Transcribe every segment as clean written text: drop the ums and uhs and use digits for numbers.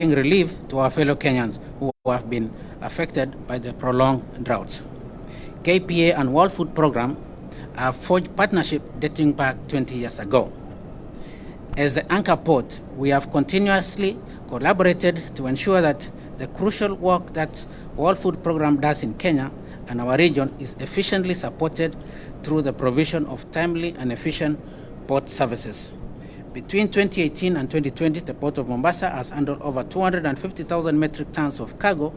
relief to our fellow Kenyans who have been affected by the prolonged droughts. KPA and World Food Program have forged partnership dating back 20 years ago. As the anchor port, we have continuously collaborated to ensure that the crucial work that World Food Program does in Kenya and our region is efficiently supported through the provision of timely and efficient port services. Between 2018 and 2020, the Port of Mombasa has handled over 250,000 metric tons of cargo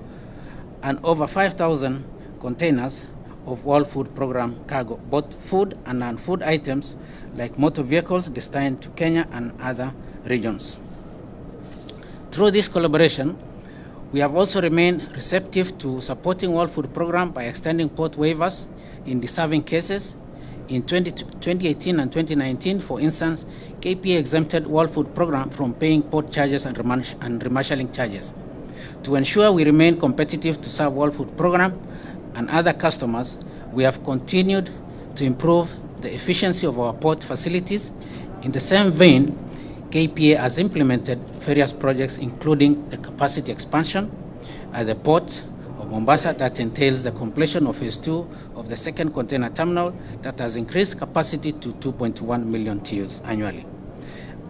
and over 5,000 containers of World Food Program cargo, both food and non-food items like motor vehicles destined to Kenya and other regions. Through this collaboration, we have also remained receptive to supporting World Food Program by extending port waivers in deserving cases. In 2018 and 2019, for instance, KPA exempted World Food Program from paying port charges and remarshalling charges. To ensure we remain competitive to serve World Food Program and other customers, we have continued to improve the efficiency of our port facilities. In the same vein, KPA has implemented various projects including the capacity expansion at the port of Mombasa that entails the completion of phase 2 of the second container terminal that has increased capacity to 2.1 million TEUs annually.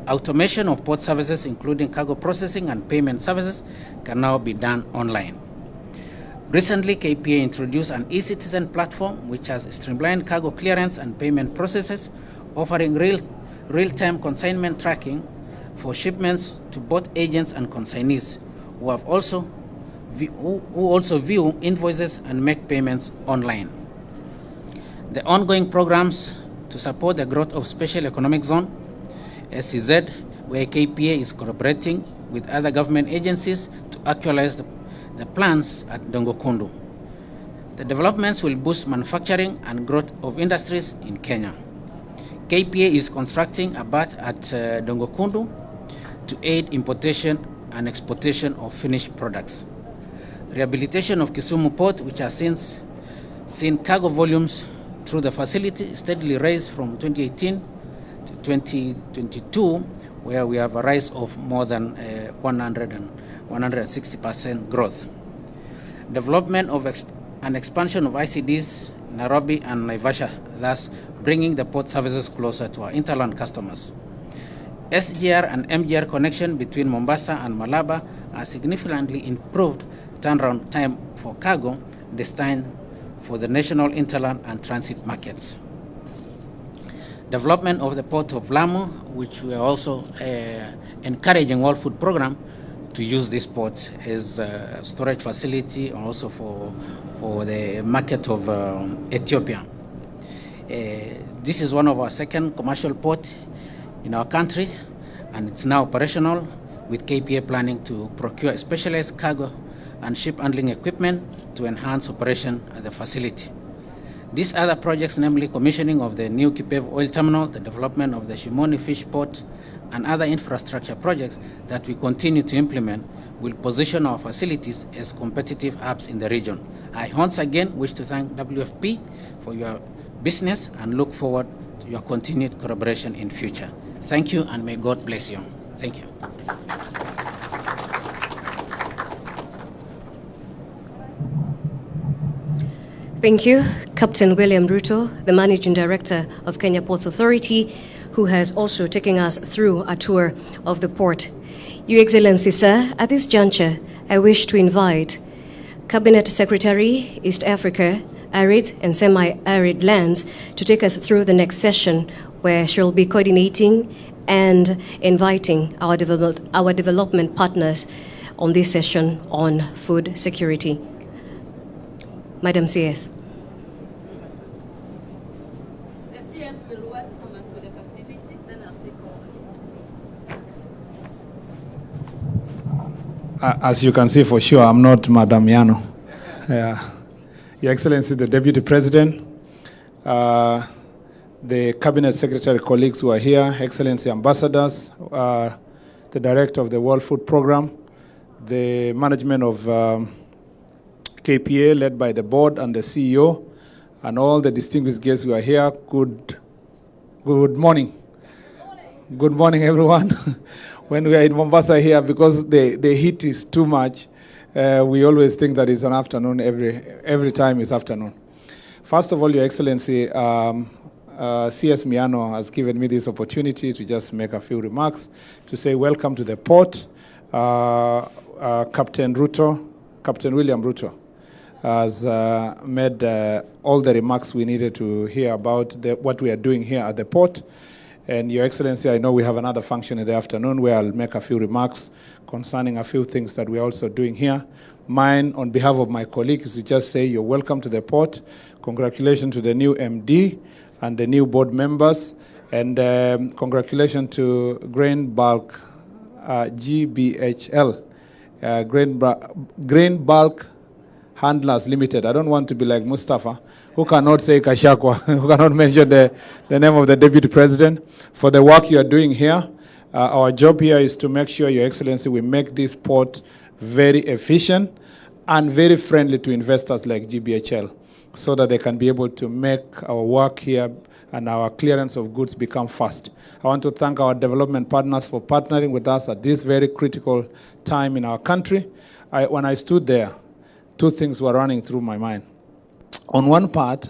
Automation of port services, including cargo processing and payment services, can now be done online. Recently, KPA introduced an e-citizen platform which has streamlined cargo clearance and payment processes, offering real-time consignment tracking for shipments to both agents and consignees who also view invoices and make payments online. The ongoing programs to support the growth of Special Economic Zone, SEZ, where KPA is collaborating with other government agencies to actualize the plans at Dongokundu. The developments will boost manufacturing and growth of industries in Kenya. KPA is constructing a berth at Dongokundu to aid importation and exportation of finished products. Rehabilitation of Kisumu Port, which has since seen cargo volumes through the facility steadily rise from 2018 to 2022, where we have a rise of more than 160% growth. Development of an expansion of ICDs, Nairobi and Naivasha, thus bringing the port services closer to our interland customers. SGR and MGR connection between Mombasa and Malaba has significantly improved turnaround time for cargo destined for the national interland and transit markets. Development of the port of Lamu, which we are also encouraging World Food Program to use this port as a storage facility, and also for the market of Ethiopia. This is one of our second commercial port in our country, and it's now operational, with KPA planning to procure specialized cargo and ship handling equipment to enhance operation at the facility. These other projects, namely commissioning of the new Kipev oil terminal, the development of the Shimoni fish port, and other infrastructure projects that we continue to implement, will position our facilities as competitive hubs in the region. I once again wish to thank WFP for your business and look forward to your continued collaboration in future. Thank you, and may God bless you. Thank you. Thank you, Captain William Ruto, the Managing Director of Kenya Ports Authority, who has also taken us through a tour of the port. Your Excellency, sir, at this juncture, I wish to invite Cabinet Secretary, East Africa, Arid and Semi-Arid Lands to take us through the next session, where she'll be coordinating and inviting our development partners on this session on food security. Madam CS. The CS will welcome us to the facility, then I'll take over. As you can see for sure, I'm not Madam Yano. Your Excellency, the Deputy President, the Cabinet Secretary colleagues who are here, Excellency Ambassadors, the Director of the World Food Program, the management of KPA led by the board and the CEO, and all the distinguished guests who are here. Good morning. Good morning, everyone. when we are in Mombasa here, because the heat is too much, we always think that it's an afternoon, every time it's afternoon. First of all, Your Excellency, CS Miano has given me this opportunity to just make a few remarks, to say welcome to the port. Captain William Ruto has made all the remarks we needed to hear about what we are doing here at the port. And Your Excellency, I know we have another function in the afternoon where I'll make a few remarks concerning a few things that we're also doing here. Mine, on behalf of my colleagues, is to just say you're welcome to the port. Congratulations to the new MD and the new board members. And congratulations to Grain Bulk GBHL, Grain Bulk Handlers Limited. I don't want to be like Mustafa, who cannot say Gachagua, who cannot mention the name of the Deputy President, for the work you are doing here. Our job here is to make sure, Your Excellency, we make this port very efficient and very friendly to investors like GBHL, so that they can be able to make our work here and our clearance of goods become fast. I want to thank our development partners for partnering with us at this very critical time in our country. When I stood there, two things were running through my mind. On one part,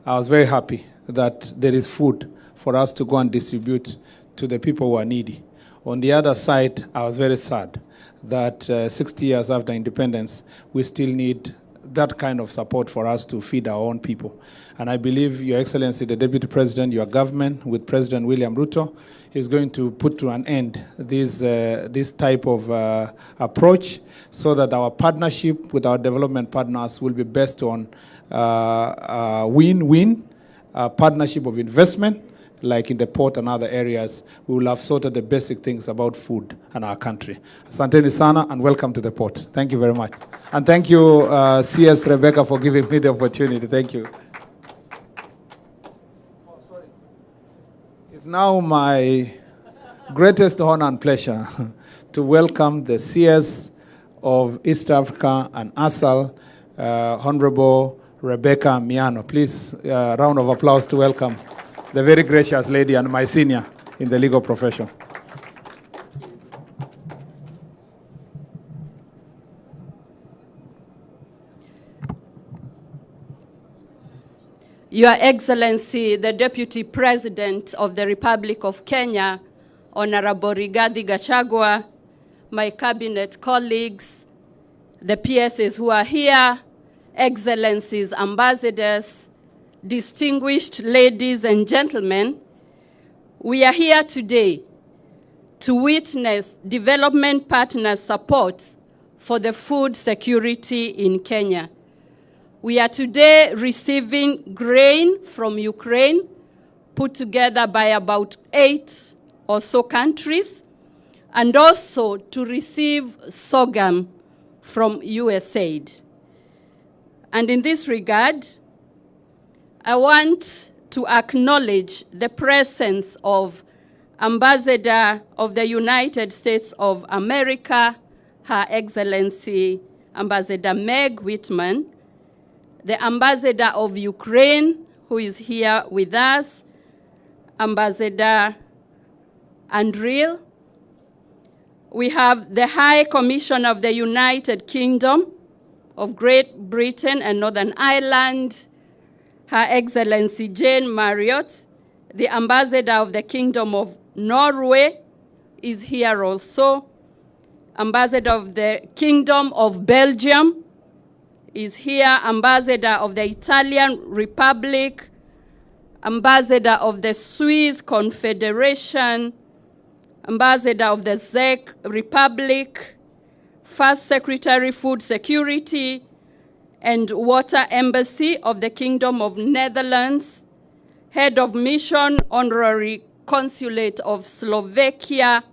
I was very happy that there is food for us to go and distribute to the people who are needy. On the other side, I was very sad that 60 years after independence, we still need that kind of support for us to feed our own people. And I believe, Your Excellency, the Deputy President, your government, with President William Ruto, is going to put to an end this type of approach, so that our partnership with our development partners will be based on win-win, partnership of investment, like in the port and other areas. We will have sorted the basic things about food and our country. Asanteni sana, and welcome to the port. Thank you very much. And thank you, CS Rebecca, for giving me the opportunity. Thank you. It's now my greatest honor and pleasure to welcome the CS of East Africa and ASAL, Honorable Rebecca Miano. Please, round of applause to welcome the very gracious lady and my senior in the legal profession. Your Excellency, the Deputy President of the Republic of Kenya, Honorable Rigathi Gachagua, my cabinet colleagues, the PSs who are here, Excellencies, ambassadors, distinguished ladies and gentlemen, we are here today to witness development partners' support for the food security in Kenya. We are today receiving grain from Ukraine, put together by about 8 or so countries, and also to receive sorghum from USAID. And in this regard, I want to acknowledge the presence of Ambassador of the United States of America, Her Excellency Ambassador Meg Whitman, the Ambassador of Ukraine, who is here with us, Ambassador Andril. We have the High Commissioner of the United Kingdom of Great Britain and Northern Ireland, Her Excellency Jane Marriott. The Ambassador of the Kingdom of Norway is here also. Ambassador of the Kingdom of Belgium is here. Ambassador of the Italian Republic, Ambassador of the Swiss Confederation, Ambassador of the Czech Republic, First Secretary Food Security and Water Embassy of the Kingdom of Netherlands, Head of Mission, Honorary Consulate of Slovakia,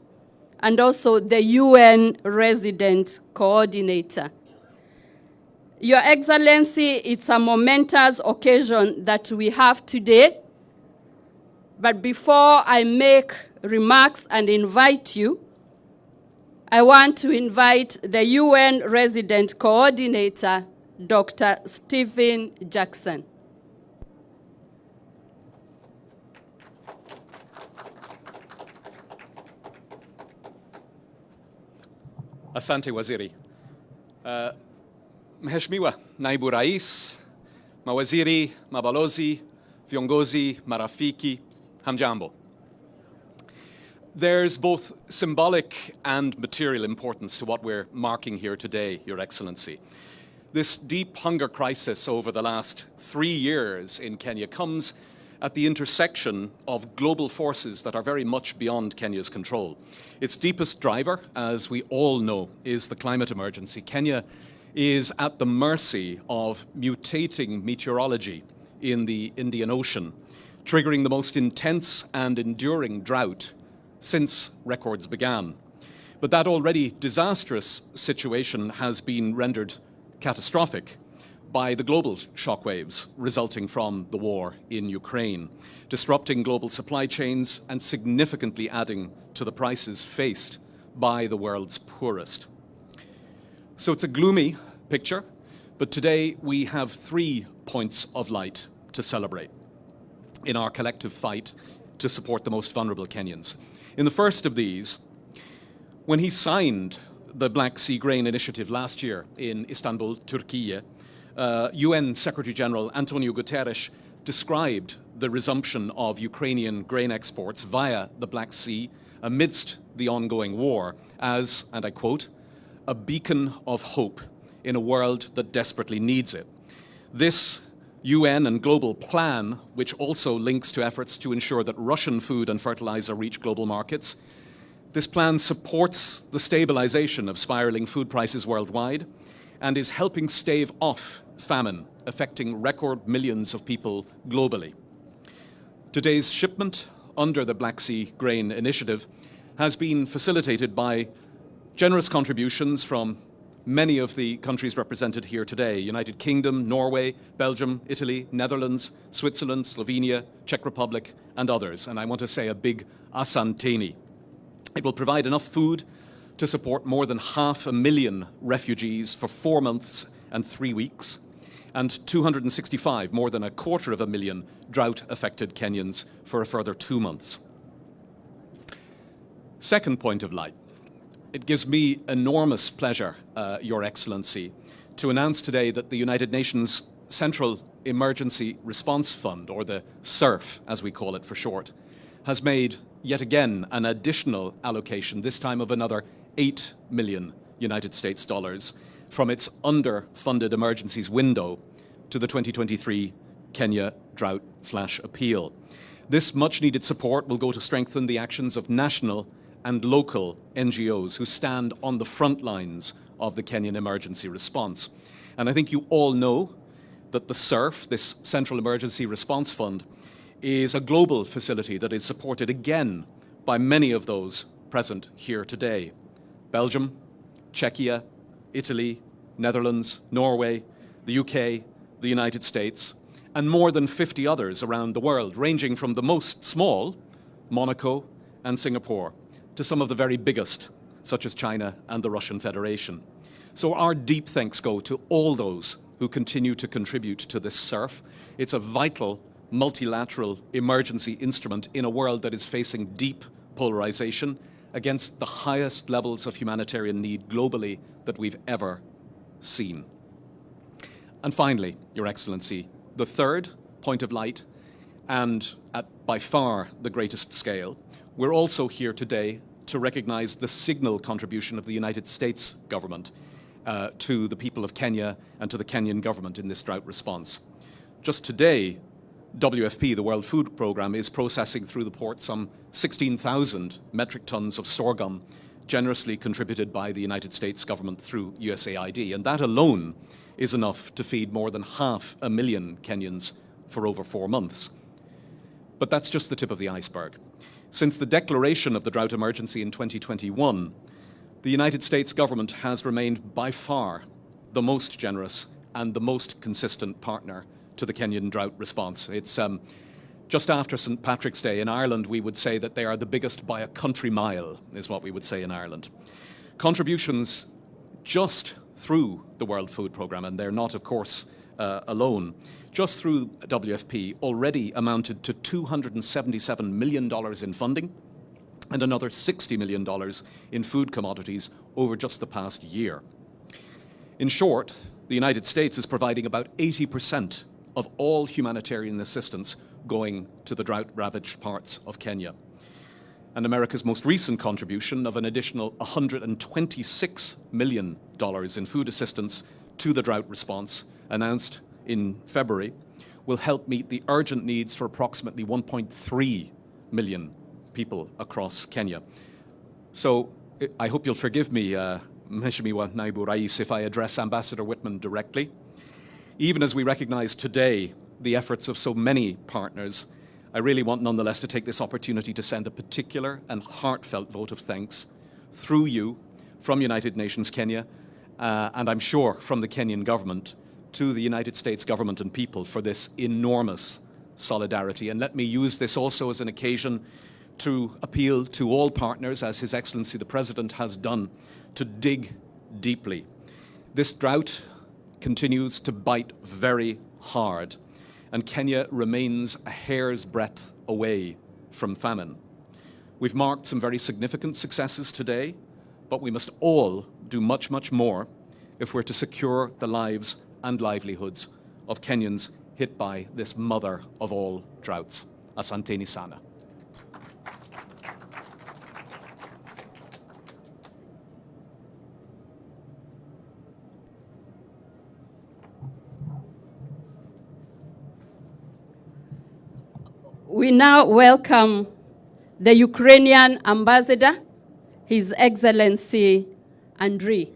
and also the UN Resident Coordinator. Your Excellency, it's a momentous occasion that we have today. But before I make remarks and invite you, I want to invite the UN Resident Coordinator, Dr. Stephen Jackson. Asante Waziri. Mheshimiwa Naibu Rais, mawaziri, mabalozi, viongozi, marafiki, hamjambo. There's both symbolic and material importance to what we're marking here today, Your Excellency. This deep hunger crisis over the last 3 years in Kenya comes at the intersection of global forces that are very much beyond Kenya's control. Its deepest driver, as we all know, is the climate emergency. Kenya is at the mercy of mutating meteorology in the Indian Ocean, triggering the most intense and enduring drought since records began. But that already disastrous situation has been rendered catastrophic by the global shockwaves resulting from the war in Ukraine, disrupting global supply chains and significantly adding to the prices faced by the world's poorest. So it's a gloomy picture, but today we have 3 points of light to celebrate in our collective fight to support the most vulnerable Kenyans. In the first of these, when he signed the Black Sea Grain Initiative last year in Istanbul, Turkey, UN Secretary General Antonio Guterres described the resumption of Ukrainian grain exports via the Black Sea amidst the ongoing war as, and I quote, a beacon of hope in a world that desperately needs it. This UN and global plan, which also links to efforts to ensure that Russian food and fertilizer reach global markets, this plan supports the stabilization of spiraling food prices worldwide and is helping stave off famine, affecting record millions of people globally. Today's shipment under the Black Sea Grain Initiative has been facilitated by generous contributions from many of the countries represented here today: United Kingdom, Norway, Belgium, Italy, Netherlands, Switzerland, Slovenia, Czech Republic, and others. And I want to say a big asanteni. It will provide enough food to support more than 500,000 refugees for 4 months and 3 weeks, and 265, more than 250,000 drought-affected Kenyans for a further 2 months. Second point of light. It gives me enormous pleasure, Your Excellency, to announce today that the United Nations Central Emergency Response Fund, or the CERF as we call it for short, has made yet again an additional allocation, this time of another 8 million United States dollars, from its underfunded emergencies window to the 2023 Kenya Drought Flash Appeal. This much-needed support will go to strengthen the actions of national and local NGOs who stand on the front lines of the Kenyan emergency response. And I think you all know that the CERF, this Central Emergency Response Fund, is a global facility that is supported again by many of those present here today: Belgium, Czechia, Italy, Netherlands, Norway, the UK, the United States, and more than 50 others around the world, ranging from the most small, Monaco and Singapore, to some of the very biggest, such as China and the Russian Federation. So our deep thanks go to all those who continue to contribute to this CERF. It's a vital multilateral emergency instrument in a world that is facing deep polarization against the highest levels of humanitarian need globally that we've ever seen. And finally, Your Excellency, the third point of light, and at by far the greatest scale, we're also here today to recognize the signal contribution of the United States government to the people of Kenya and to the Kenyan government in this drought response. Just today, WFP, the World Food Programme, is processing through the port some 16,000 metric tons of sorghum generously contributed by the United States government through USAID. And that alone is enough to feed more than 500,000 Kenyans for over 4 months. But that's just the tip of the iceberg. Since the declaration of the drought emergency in 2021, the United States government has remained by far the most generous and the most consistent partner to the Kenyan drought response. It's just after St. Patrick's Day in Ireland, we would say that they are the biggest by a country mile, is what we would say in Ireland. Contributions just through the World Food Programme, and they're not, of course, alone, just through WFP already amounted to $277 million in funding, and another $60 million in food commodities over just the past year. In short, the United States is providing about 80% of all humanitarian assistance going to the drought-ravaged parts of Kenya. And America's most recent contribution of an additional $126 million in food assistance to the drought response, announced in February, will help meet the urgent needs for approximately 1.3 million people across Kenya. So I hope you'll forgive me, Mheshimiwa Naibu Rais, if I address Ambassador Whitman directly. Even as we recognize today the efforts of so many partners, I really want nonetheless to take this opportunity to send a particular and heartfelt vote of thanks through you from United Nations Kenya, and I'm sure from the Kenyan government, to the United States government and people for this enormous solidarity. And let me use this also as an occasion to appeal to all partners, as His Excellency the President has done, to dig deeply. This drought continues to bite very hard, and Kenya remains a hair's breadth away from famine. We've marked some very significant successes today, but we must all do much, much more if we're to secure the lives and livelihoods of Kenyans hit by this mother of all droughts. Asanteni sana. We now welcome the Ukrainian ambassador, His Excellency Andriy.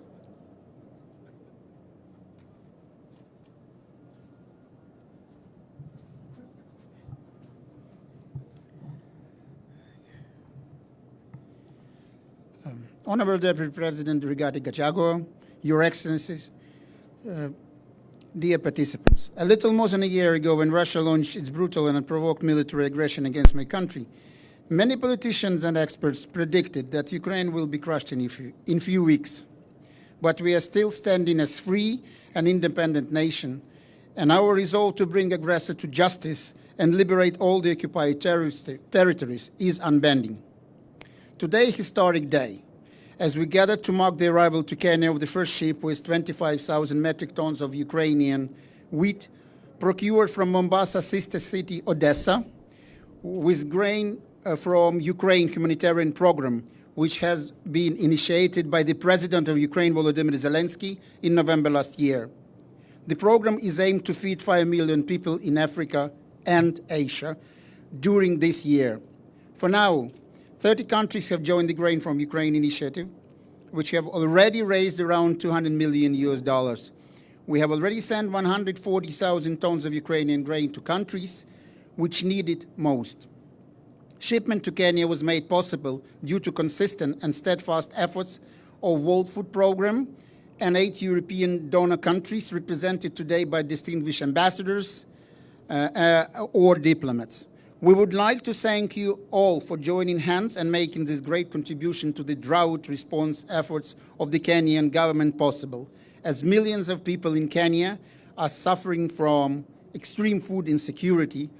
Honorable Deputy President Rigathi Gachagua, Your Excellencies, dear participants, a little more than a year ago when Russia launched its brutal and unprovoked military aggression against my country, many politicians and experts predicted that Ukraine will be crushed in few weeks. But we are still standing as free and independent nation, and our resolve to bring aggressor to justice and liberate all the occupied territories is unbending. Today, historic day, as we gather to mark the arrival to Kenya of the first ship with 25,000 metric tons of Ukrainian wheat procured from Mombasa sister city Odessa, with grain from Ukraine humanitarian program, which has been initiated by the President of Ukraine, Volodymyr Zelensky, in November last year. The program is aimed to feed 5 million people in Africa and Asia during this year. For now, 30 countries have joined the Grain from Ukraine initiative, which have already raised around $200 million. We have already sent 140,000 tons of Ukrainian grain to countries which need it most. Shipment to Kenya was made possible due to consistent and steadfast efforts of World Food Programme and 8 European donor countries represented today by distinguished ambassadors or diplomats. We would like to thank you all for joining hands and making this great contribution to the drought response efforts of the Kenyan government possible, as millions of people in Kenya are suffering from extreme food insecurity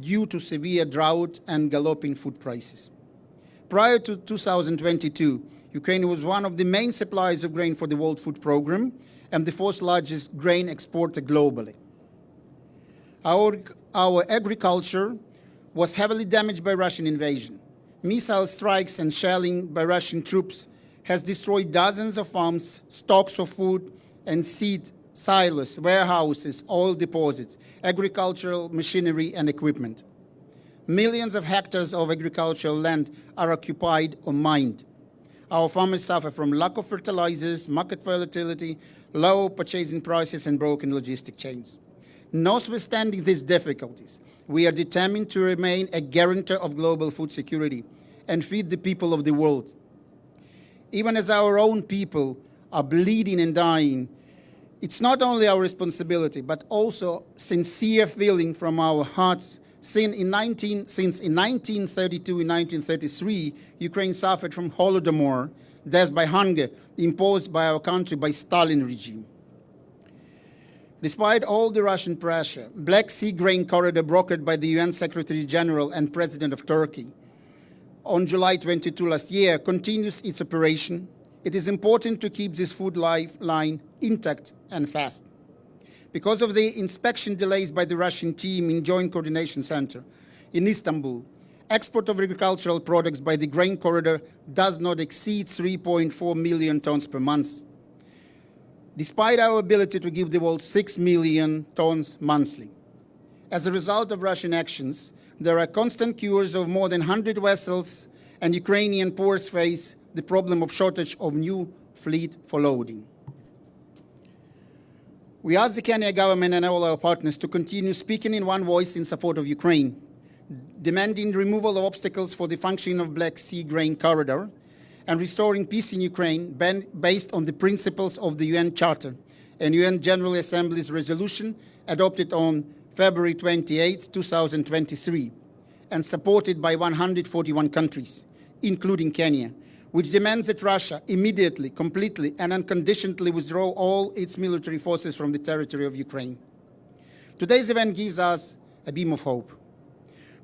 due to severe drought and galloping food prices. Prior to 2022, Ukraine was one of the main suppliers of grain for the World Food Programme and the fourth largest grain exporter globally. Our agriculture was heavily damaged by Russian invasion. Missile strikes and shelling by Russian troops has destroyed dozens of farms, stocks of food and seed, silos, warehouses, oil deposits, agricultural machinery and equipment. Millions of hectares of agricultural land are occupied or mined. Our farmers suffer from lack of fertilizers, market volatility, low purchasing prices and broken logistic chains. Notwithstanding these difficulties, we are determined to remain a guarantor of global food security and feed the people of the world. Even as our own people are bleeding and dying, it's not only our responsibility, but also sincere feeling from our hearts. Since in 1932 and 1933, Ukraine suffered from Holodomor, death by hunger, imposed by our country by Stalin regime. Despite all the Russian pressure, Black Sea grain corridor brokered by the UN Secretary General and President of Turkey, on July 22 last year, continues its operation, it is important to keep this food lifeline intact and fast. Because of the inspection delays by the Russian team in Joint Coordination Center in Istanbul, export of agricultural products by the grain corridor does not exceed 3.4 million tons per month, despite our ability to give the world 6 million tons monthly. As a result of Russian actions, there are constant queues of more than 100 vessels, and Ukrainian ports face the problem of shortage of new fleet for loading. We ask the Kenya government and all our partners to continue speaking in one voice in support of Ukraine, demanding removal of obstacles for the functioning of Black Sea grain corridor and restoring peace in Ukraine based on the principles of the UN Charter and UN General Assembly's resolution adopted on February 28, 2023, and supported by 141 countries, including Kenya, which demands that Russia immediately, completely, and unconditionally withdraw all its military forces from the territory of Ukraine. Today's event gives us a beam of hope.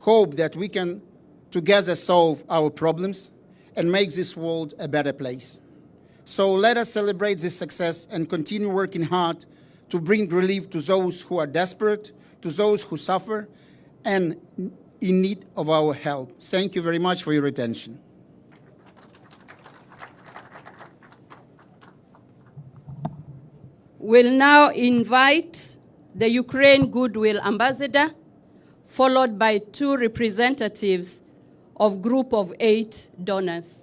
Hope that we can together solve our problems and make this world a better place. So let us celebrate this success and continue working hard to bring relief to those who are desperate, to those who suffer, and in need of our help. Thank you very much for your attention. We'll now invite the Ukraine Goodwill Ambassador, followed by 2 representatives of group of 8 donors.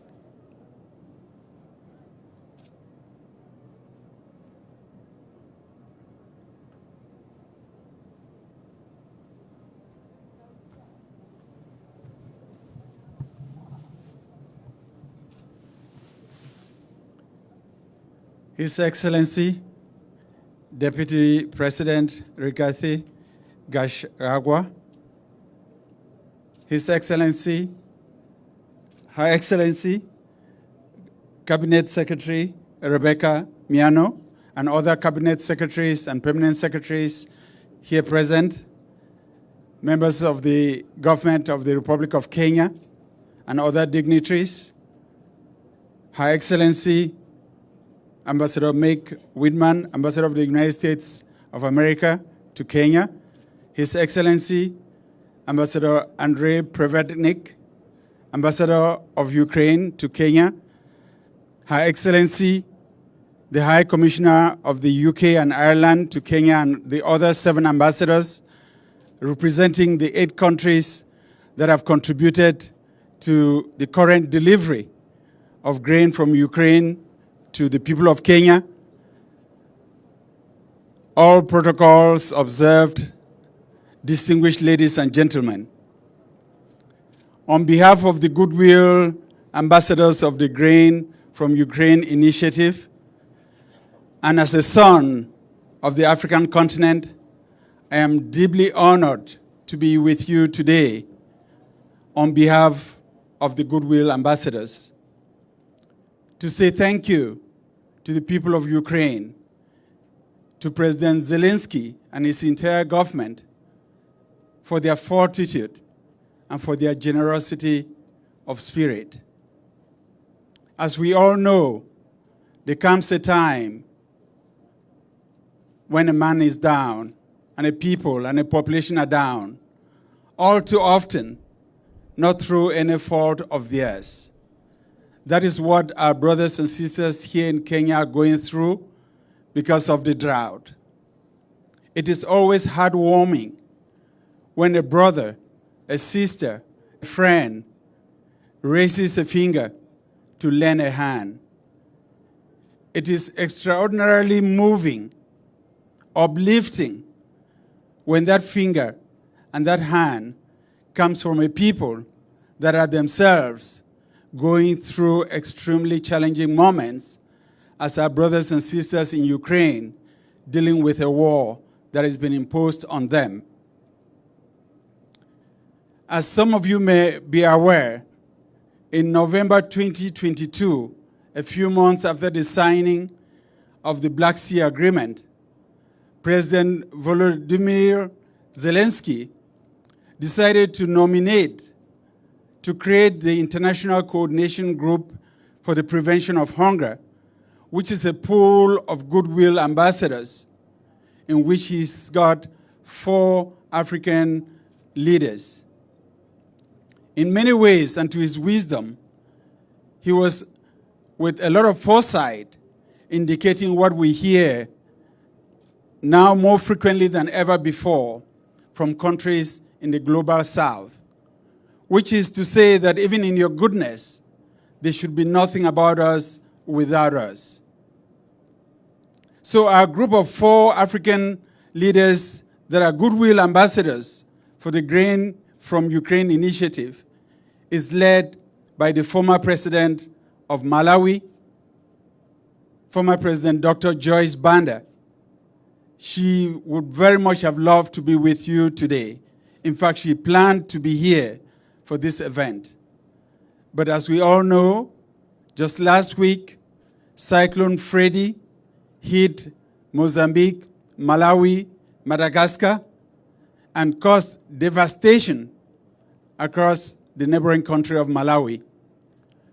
His Excellency, Deputy President Rigathi Gachagua, His Excellency, Her Excellency, Cabinet Secretary Rebecca Miano, and other Cabinet Secretaries and Permanent Secretaries here present, members of the Government of the Republic of Kenya, and other dignitaries, Her Excellency, Ambassador Meg Whitman, Ambassador of the United States of America to Kenya, His Excellency, Ambassador Andrei Prevednik, Ambassador of Ukraine to Kenya, Her Excellency, the High Commissioner of the UK and Ireland to Kenya, and the other 7 ambassadors representing the 8 countries that have contributed to the current delivery of grain from Ukraine to the people of Kenya. All protocols observed, distinguished ladies and gentlemen. On behalf of the Goodwill Ambassadors of the Grain from Ukraine Initiative, and as a son of the African continent, I am deeply honored to be with you today on behalf of the Goodwill Ambassadors, to say thank you to the people of Ukraine, to President Zelensky and his entire government for their fortitude and for their generosity of spirit. As we all know, there comes a time when a man is down and a people and a population are down, all too often not through any fault of theirs. That is what our brothers and sisters here in Kenya are going through because of the drought. It is always heartwarming when a brother, a sister, a friend raises a finger to lend a hand. It is extraordinarily moving, uplifting, when that finger and that hand comes from a people that are themselves going through extremely challenging moments as our brothers and sisters in Ukraine dealing with a war that has been imposed on them. As some of you may be aware, in November 2022, a few months after the signing of the Black Sea Agreement, President Volodymyr Zelensky decided to to create the International Coordination Group for the Prevention of Hunger, which is a pool of goodwill ambassadors in which he's got 4 African leaders. In many ways, and to his wisdom, he was with a lot of foresight indicating what we hear now more frequently than ever before from countries in the global south, which is to say that even in your goodness, there should be nothing about us without us. So our group of 4 African leaders that are goodwill ambassadors for the Grain from Ukraine initiative is led by the former president of Malawi, former President Dr. Joyce Banda. She would very much have loved to be with you today. In fact, she planned to be here for this event. But as we all know, just last week, Cyclone Freddy hit Mozambique, Malawi, Madagascar, and caused devastation across the neighboring country of Malawi.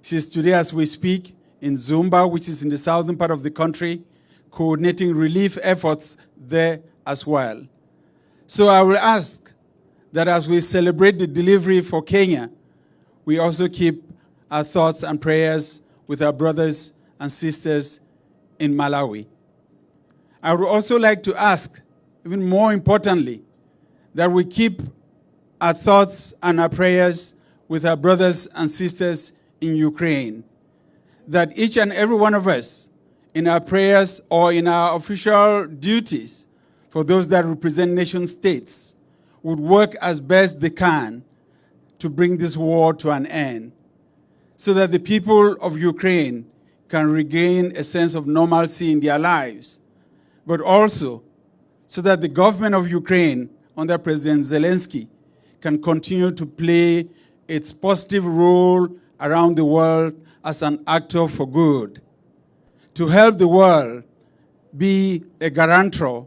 She is today, as we speak, in Zumba, which is in the southern part of the country, coordinating relief efforts there as well. So I will ask that as we celebrate the delivery for Kenya, we also keep our thoughts and prayers with our brothers and sisters in Malawi. I would also like to ask, even more importantly, that we keep our thoughts and our prayers with our brothers and sisters in Ukraine, that each and every one of us in our prayers or in our official duties for those that represent nation states would work as best they can to bring this war to an end, so that the people of Ukraine can regain a sense of normalcy in their lives, but also so that the government of Ukraine under President Zelensky can continue to play its positive role around the world as an actor for good, to help the world be a guarantor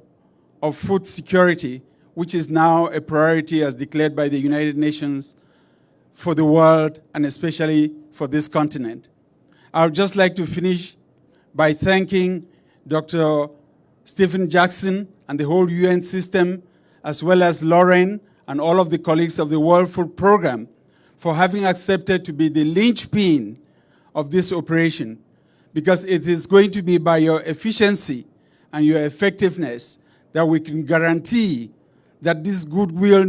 of food security, which is now a priority as declared by the United Nations for the world and especially for this continent. I would just like to finish by thanking Dr. Stephen Jackson and the whole UN system, as well as Lauren and all of the colleagues of the World Food Programme for having accepted to be the linchpin of this operation, because it is going to be by your efficiency and your effectiveness that we can guarantee that this goodwill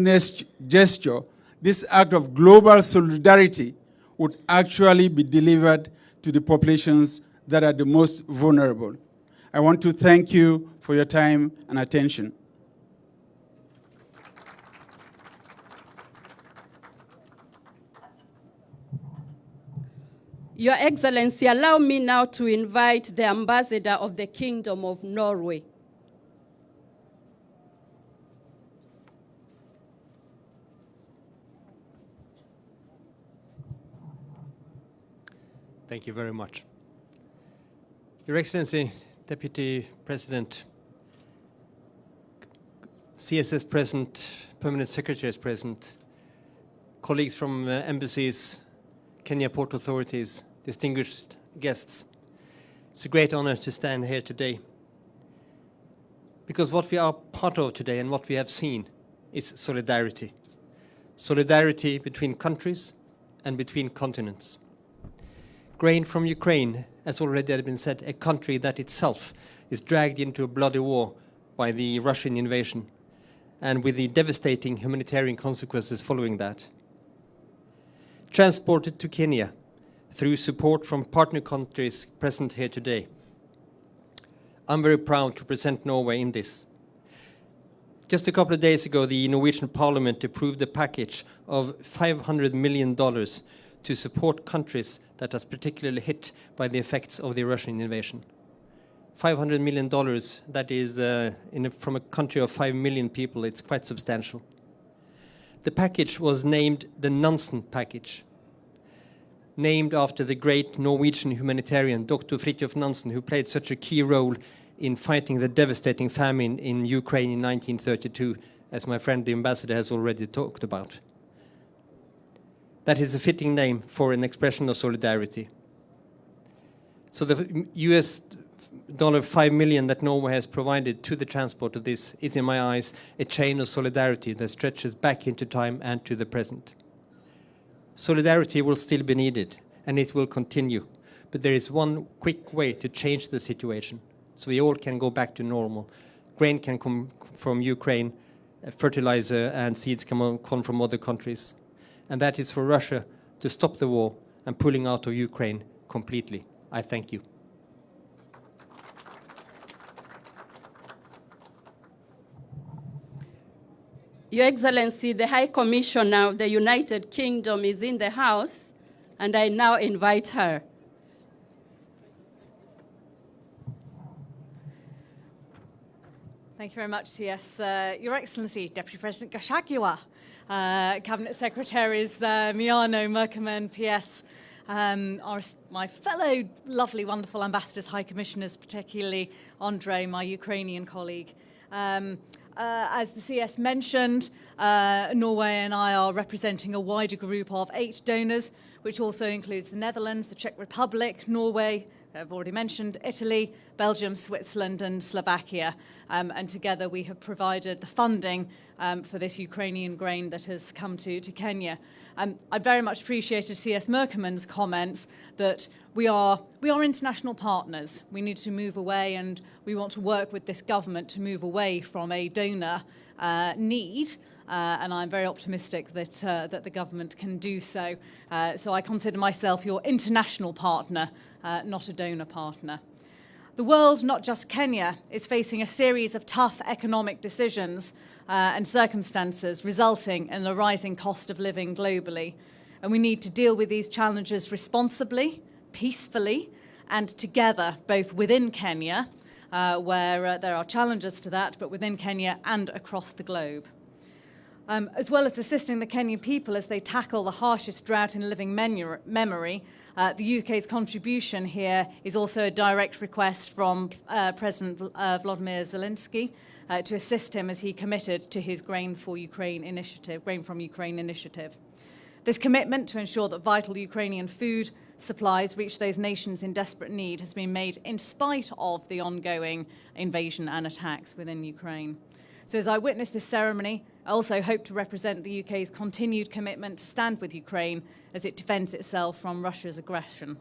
gesture, this act of global solidarity, would actually be delivered to the populations that are the most vulnerable. I want to thank you for your time and attention. Your Excellency, allow me now to invite the Ambassador of the Kingdom of Norway. Thank you very much. Your Excellency, Deputy President, CSS present, Permanent Secretaries present, colleagues from embassies, Kenya Port Authorities, distinguished guests. It's a great honor to stand here today, because what we are part of today and what we have seen is solidarity. Solidarity between countries and between continents. Grain from Ukraine, as already had been said, a country that itself is dragged into a bloody war by the Russian invasion, and with the devastating humanitarian consequences following that. Transported to Kenya through support from partner countries present here today. I'm very proud to present Norway in this. Just a couple of days ago, the Norwegian Parliament approved a package of $500 million to support countries that are particularly hit by the effects of the Russian invasion. $500 million, that is, from a country of 5 million people, it's quite substantial. The package was named the Nansen package, named after the great Norwegian humanitarian, Dr. Fridtjof Nansen, who played such a key role in fighting the devastating famine in Ukraine in 1932, as my friend the ambassador has already talked about. That is a fitting name for an expression of solidarity. So the US $5 million that Norway has provided to the transport of this is, in my eyes, a chain of solidarity that stretches back into time and to the present. Solidarity will still be needed, and it will continue. But there is one quick way to change the situation, so we all can go back to normal. Grain can come from Ukraine, fertilizer and seeds can come from other countries. And that is for Russia to stop the war and pulling out of Ukraine completely. I thank you. Your Excellency, the High Commissioner of the United Kingdom is in the House, and I now invite her. Thank you very much, CS. Your Excellency, Deputy President Gachagua, Cabinet Secretaries Miano, Merkerman, PS, my fellow lovely, wonderful ambassadors, High Commissioners, particularly Andrei, my Ukrainian colleague. As the CS mentioned, Norway and I are representing a wider group of 8 donors, which also includes the Netherlands, the Czech Republic, Norway, I've already mentioned, Italy, Belgium, Switzerland and Slovakia. And together we have provided the funding for this Ukrainian grain that has come to Kenya. I very much appreciated CS Merkerman's comments that we are international partners. We need to move away, and we want to work with this government to move away from a donor need. And I'm very optimistic that the government can do so. So I consider myself your international partner, not a donor partner. The world, not just Kenya, is facing a series of tough economic decisions and circumstances resulting in the rising cost of living globally. And we need to deal with these challenges responsibly, peacefully, and together, both within Kenya, where there are challenges to that, but within Kenya and across the globe. As well as assisting the Kenyan people as they tackle the harshest drought in living memory, the UK's contribution here is also a direct request from President Volodymyr Zelensky to assist him as he committed to his Grain from Ukraine initiative. This commitment to ensure that vital Ukrainian food supplies reach those nations in desperate need has been made in spite of the ongoing invasion and attacks within Ukraine. So as I witness this ceremony, I also hope to represent the UK's continued commitment to stand with Ukraine as it defends itself from Russia's aggression.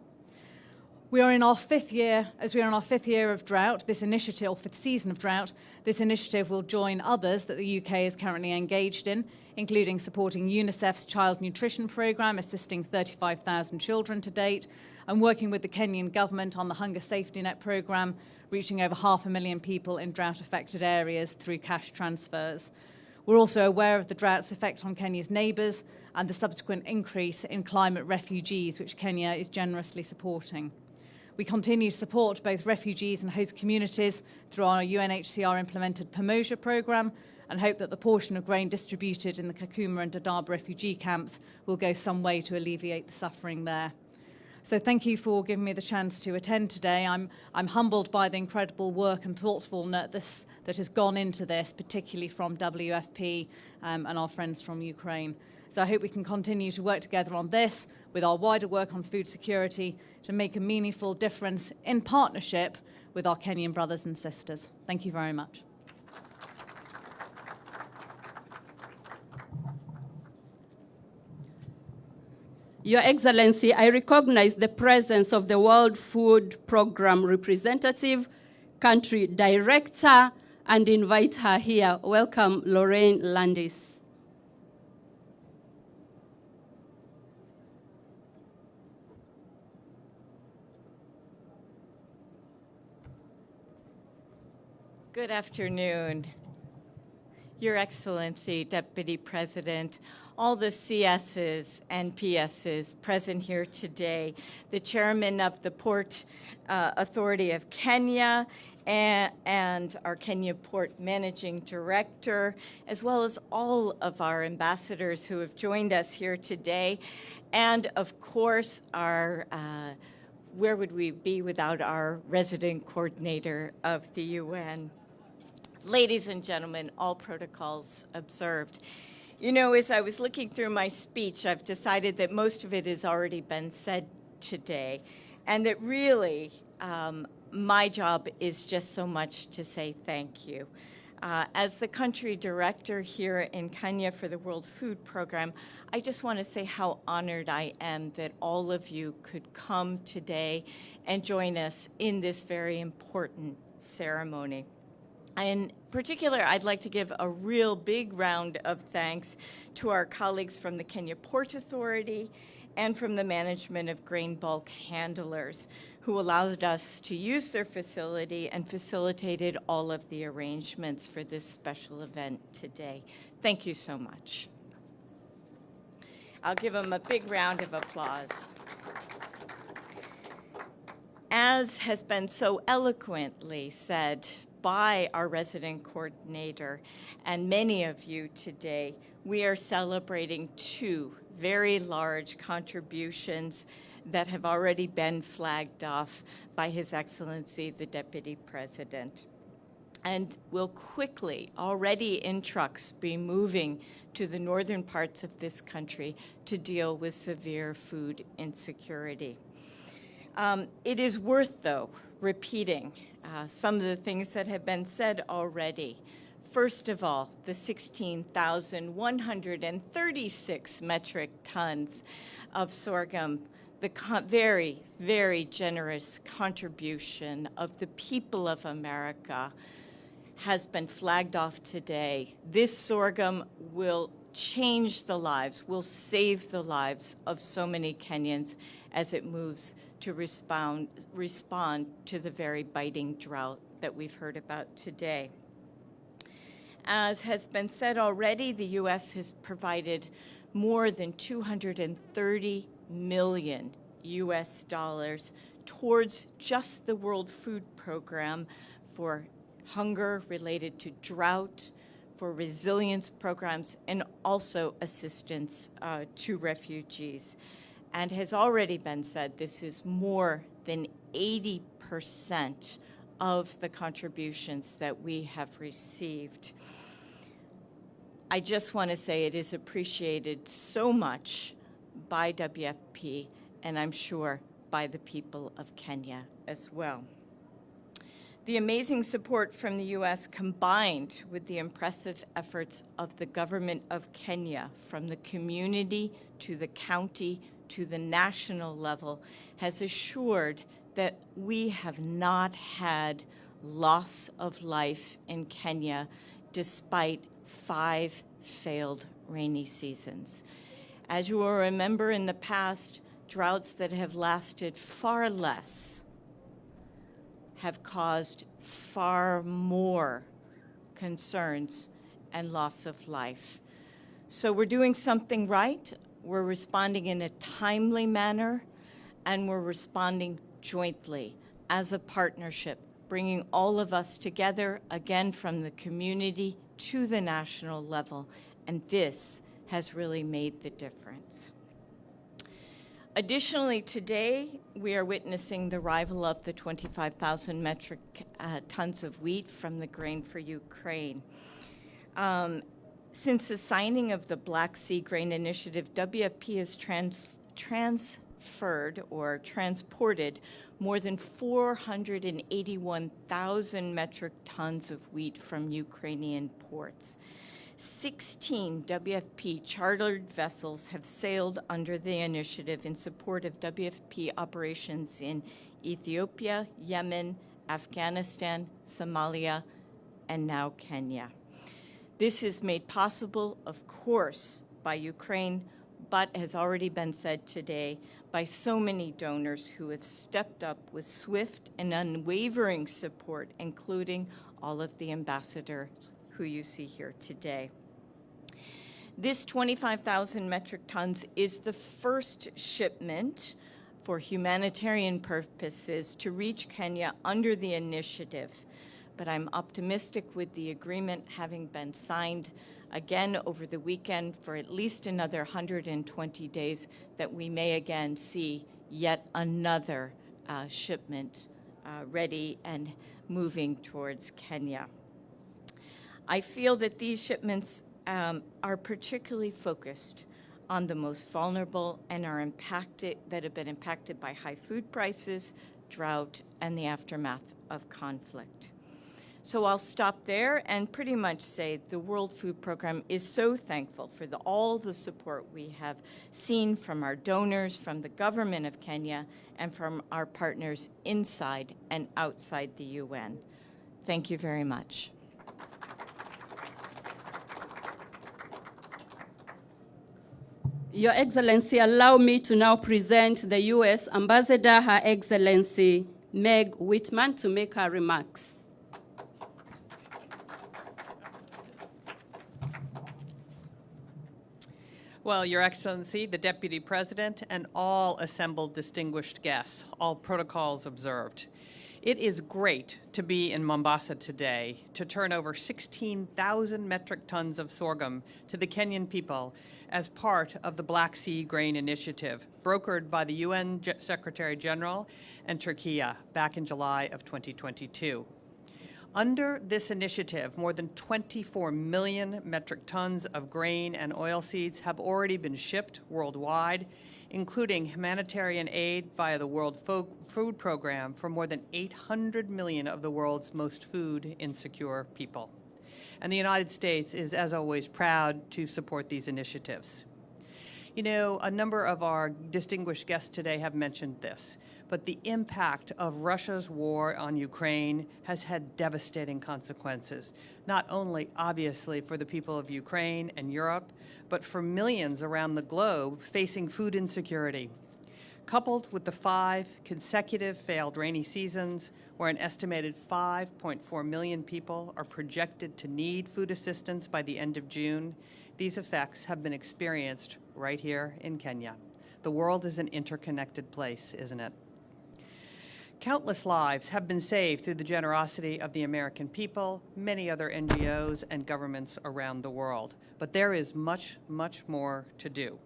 We are in our 5th year, as we are in our 5th year of drought, this initiative, or 5th season of drought, this initiative will join others that the UK is currently engaged in, including supporting UNICEF's Child Nutrition Programme, assisting 35,000 children to date, and working with the Kenyan government on the Hunger Safety Net Programme, reaching over 500,000 people in drought-affected areas through cash transfers. We're also aware of the drought's effect on Kenya's neighbours and the subsequent increase in climate refugees, which Kenya is generously supporting. We continue to support both refugees and host communities through our UNHCR-implemented Pomoja programme and hope that the portion of grain distributed in the Kakuma and Dadaab refugee camps will go some way to alleviate the suffering there. So thank you for giving me the chance to attend today. I'm humbled by the incredible work and thoughtfulness that has gone into this, particularly from WFP and our friends from Ukraine. So I hope we can continue to work together on this with our wider work on food security to make a meaningful difference in partnership with our Kenyan brothers and sisters. Thank you very much. Your Excellency, I recognize the presence of the World Food Programme representative, country director, and invite her here. Welcome, Lorraine Landis. Good afternoon. Your Excellency, Deputy President, all the CSs and PSs present here today, the Chairman of the Port Authority of Kenya, and our Kenya Port Managing Director, as well as all of our ambassadors who have joined us here today, and of course, our where would we be without our resident coordinator of the UN? Ladies and gentlemen, all protocols observed. You know, as I was looking through my speech, I've decided that most of it has already been said today, and that really my job is just so much to say thank you. As the country director here in Kenya for the World Food Program, I just want to say how honored I am that all of you could come today and join us in this very important ceremony. In particular, I'd like to give a real big round of thanks to our colleagues from the Kenya Port Authority and from the management of grain bulk handlers, who allowed us to use their facility and facilitated all of the arrangements for this special event today. Thank you so much. I'll give them a big round of applause. As has been so eloquently said by our resident coordinator and many of you today, we are celebrating two very large contributions that have already been flagged off by His Excellency, the Deputy President, and will quickly, already in trucks, be moving to the northern parts of this country to deal with severe food insecurity. It is worth, though, repeating some of the things that have been said already. First of all, the 16,136 metric tons of sorghum, the very, very generous contribution of the people of America has been flagged off today. This sorghum will change the lives, will save the lives of so many Kenyans as it moves to respond to the very biting drought that we've heard about today. As has been said already, the U.S. has provided more than $230 million US towards just the World Food Program for hunger related to drought, for resilience programs, and also assistance to refugees. And has already been said, this is more than 80% of the contributions that we have received. I just want to say it is appreciated so much by WFP, and I'm sure by the people of Kenya as well. The amazing support from the U.S. combined with the impressive efforts of the government of Kenya, from the community to the county to the national level, has assured that we have not had loss of life in Kenya despite 5 failed rainy seasons. As you will remember, in the past, droughts that have lasted far less have caused far more concerns and loss of life. So we're doing something right. We're responding in a timely manner, and we're responding jointly as a partnership, bringing all of us together, again, from the community to the national level, and this has really made the difference. Additionally, today, we are witnessing the arrival of the 25,000 metric tons of wheat from the Grain for Ukraine. Since the signing of the Black Sea Grain Initiative, WFP has transferred or transported more than 481,000 metric tons of wheat from Ukrainian ports. 16 WFP chartered vessels have sailed under the initiative in support of WFP operations in Ethiopia, Yemen, Afghanistan, Somalia, and now Kenya. This is made possible, of course, by Ukraine, but has already been said today, by so many donors who have stepped up with swift and unwavering support, including all of the ambassadors who you see here today. This 25,000 metric tons is the first shipment for humanitarian purposes to reach Kenya under the initiative. But I'm optimistic with the agreement having been signed again over the weekend for at least another 120 days that we may again see yet another shipment ready and moving towards Kenya. I feel that these shipments are particularly focused on the most vulnerable and that have been impacted by high food prices, drought, and the aftermath of conflict. So I'll stop there and pretty much say the World Food Program is so thankful for all the support we have seen from our donors, from the government of Kenya, and from our partners inside and outside the UN. Thank you very much. Your Excellency, allow me to now present the U.S. Ambassador, Her Excellency Meg Whitman, to make her remarks. Well, Your Excellency, the Deputy President, and all assembled distinguished guests, all protocols observed. It is great to be in Mombasa today to turn over 16,000 metric tons of sorghum to the Kenyan people as part of the Black Sea Grain Initiative, brokered by the UN Secretary General and Turkey back in July of 2022. Under this initiative, more than 24 million metric tons of grain and oilseeds have already been shipped worldwide, including humanitarian aid via the World Food Program for more than 800 million of the world's most food insecure people. And the United States is, as always, proud to support these initiatives. You know, a number of our distinguished guests today have mentioned this, but the impact of Russia's war on Ukraine has had devastating consequences, not only, obviously, for the people of Ukraine and Europe, but for millions around the globe facing food insecurity. Coupled with the 5 consecutive failed rainy seasons, where an estimated 5.4 million people are projected to need food assistance by the end of June, these effects have been experienced right here in Kenya. The world is an interconnected place, isn't it? Countless lives have been saved through the generosity of the American people, many other NGOs and governments around the world. But there is much, much more to do.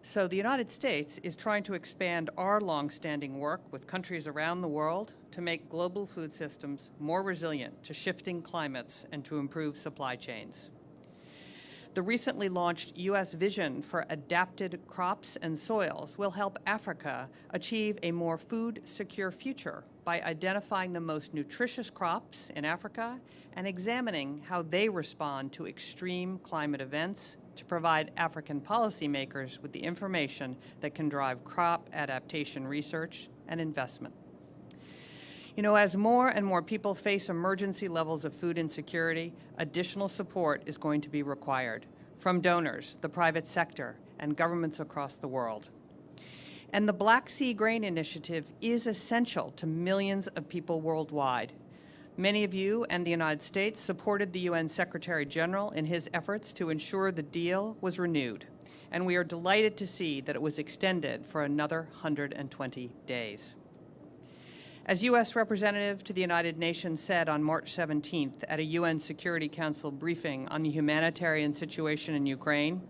So the United States is trying to expand our long-standing work with countries around the world to make global food systems more resilient to shifting climates and to improve supply chains. The recently launched U.S. Vision for Adapted Crops and Soils will help Africa achieve a more food-secure future by identifying the most nutritious crops in Africa and examining how they respond to extreme climate events to provide African policymakers with the information that can drive crop adaptation research and investment. You know, as more and more people face emergency levels of food insecurity, additional support is going to be required from donors, the private sector, and governments across the world. And the Black Sea Grain Initiative is essential to millions of people worldwide. Many of you and the United States supported the UN Secretary General in his efforts to ensure the deal was renewed, and we are delighted to see that it was extended for another 120 days. As U.S. Representative to the United Nations said on March 17th at a UN Security Council briefing on the humanitarian situation in Ukraine,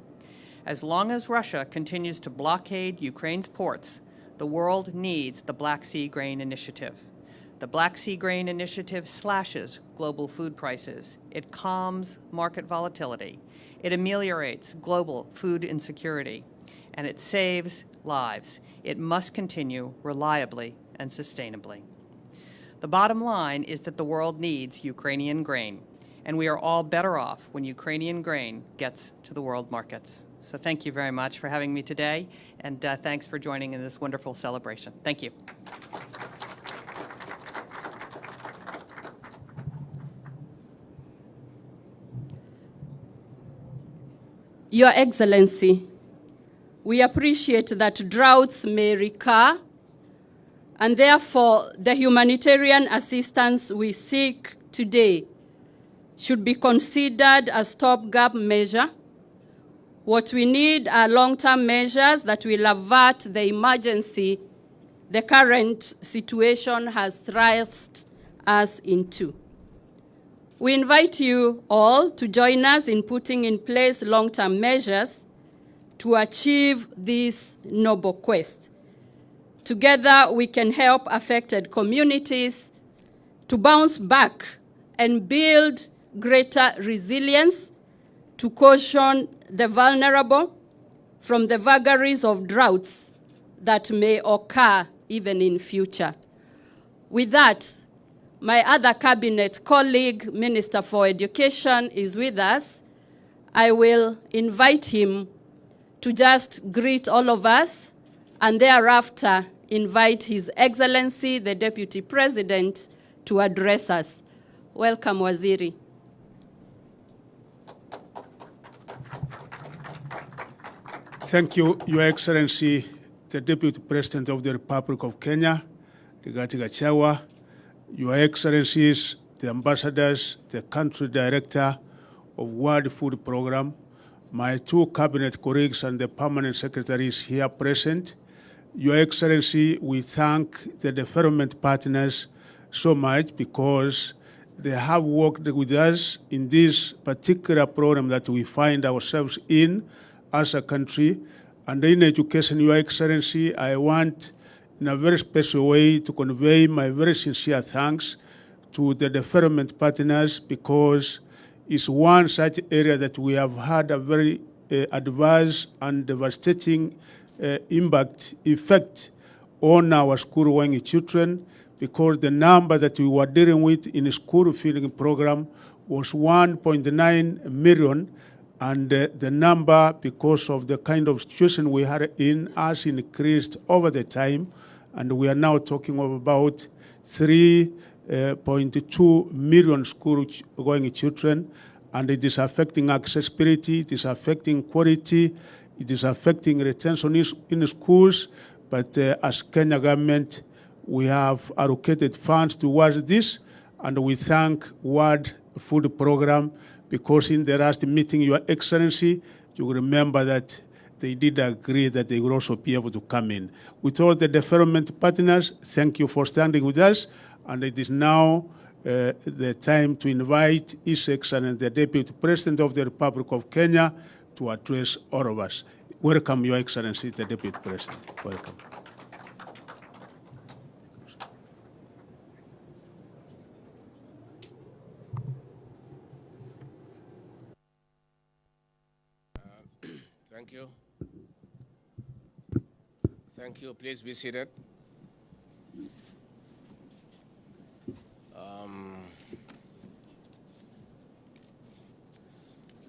as long as Russia continues to blockade Ukraine's ports, the world needs the Black Sea Grain Initiative. The Black Sea Grain Initiative slashes global food prices. It calms market volatility. It ameliorates global food insecurity. And it saves lives. It must continue reliably and sustainably. The bottom line is that the world needs Ukrainian grain, and we are all better off when Ukrainian grain gets to the world markets. So thank you very much for having me today, and thanks for joining in this wonderful celebration. Thank you. Your Excellency, we appreciate that droughts may recur, and therefore the humanitarian assistance we seek today should be considered a stopgap measure. What we need are long-term measures that will avert the emergency the current situation has thrust us into. We invite you all to join us in putting in place long-term measures to achieve this noble quest. Together, we can help affected communities to bounce back and build greater resilience to caution the vulnerable from the vagaries of droughts that may occur even in future. With that, my other cabinet colleague, Minister for Education, is with us. I will invite him to just greet all of us and thereafter invite His Excellency, the Deputy President, to address us. Welcome, Waziri. Thank you, Your Excellency, the Deputy President of the Republic of Kenya, Rigathi Gachagua, Your Excellencies, the Ambassadors, the Country Director of World Food Programme, my two cabinet colleagues and the permanent secretaries here present. Your Excellency, we thank the development partners so much because they have worked with us in this particular program that we find ourselves in as a country. And in education, Your Excellency, I want in a very special way to convey my very sincere thanks to the development partners because it's one such area that we have had a very adverse and devastating effect on our school-going children because the number that we were dealing with in the school feeding program was 1.9 million, and the number, because of the kind of situation we had in, has increased over the time, and we are now talking of about 3.2 million school-going children, and it is affecting accessibility, it is affecting quality, it is affecting retention in schools, but as Kenya government, we have allocated funds towards this, and we thank World Food Programme because in the last meeting, Your Excellency, you remember that they did agree that they will also be able to come in. With all the development partners, thank you for standing with us, and it is now the time to invite His Excellency, the Deputy President of the Republic of Kenya, to address all of us. Welcome, Your Excellency, the Deputy President. Welcome. Thank you. Thank you. Please be seated.